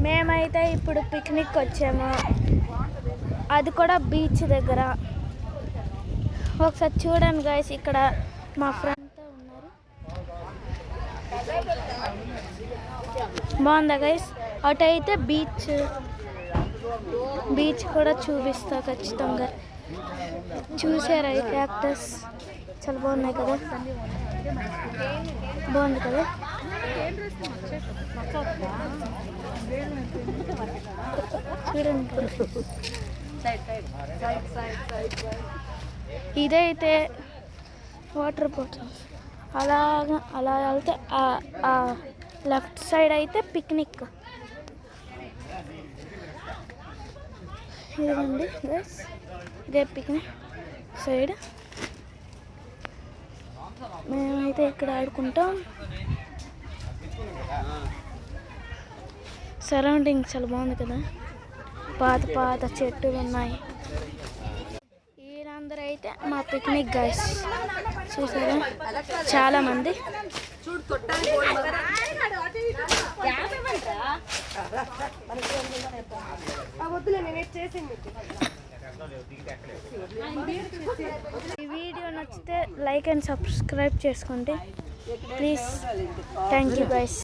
మేమైతే ఇప్పుడు పిక్నిక్ వచ్చాము, అది కూడా బీచ్ దగ్గర. ఒకసారి చూడండి గైస్, ఇక్కడ మా ఫ్రెండ్తో ఉన్నారు. బాగుందా గైస్? అటు అయితే బీచ్ కూడా చూపిస్తా ఖచ్చితంగా. చూసారా ఈ క్యాక్టస్? చాలా బాగున్నాయి కదా, బాగుంది కదా. చూడండి, ఇదైతే వాటర్ బాటిల్. అలా వెళ్తే లెఫ్ట్ సైడ్ అయితే పిక్నిక్. ఇదండి గైస్, ఇదే పిక్నిక్ సైడ్. మేమైతే ఇక్కడ ఆడుకుంటాం. సరౌండింగ్ చాలా బాగుంది కదా, పాత చెట్టులు ఉన్నాయి. వీళ్ళందరూ అయితే మా పిక్నిక్ గైస్, చూసారా చాలా మంది. ఈ వీడియో నచ్చితే లైక్ అండ్ సబ్స్క్రైబ్ చేసుకోండి ప్లీజ్. Thank you guys.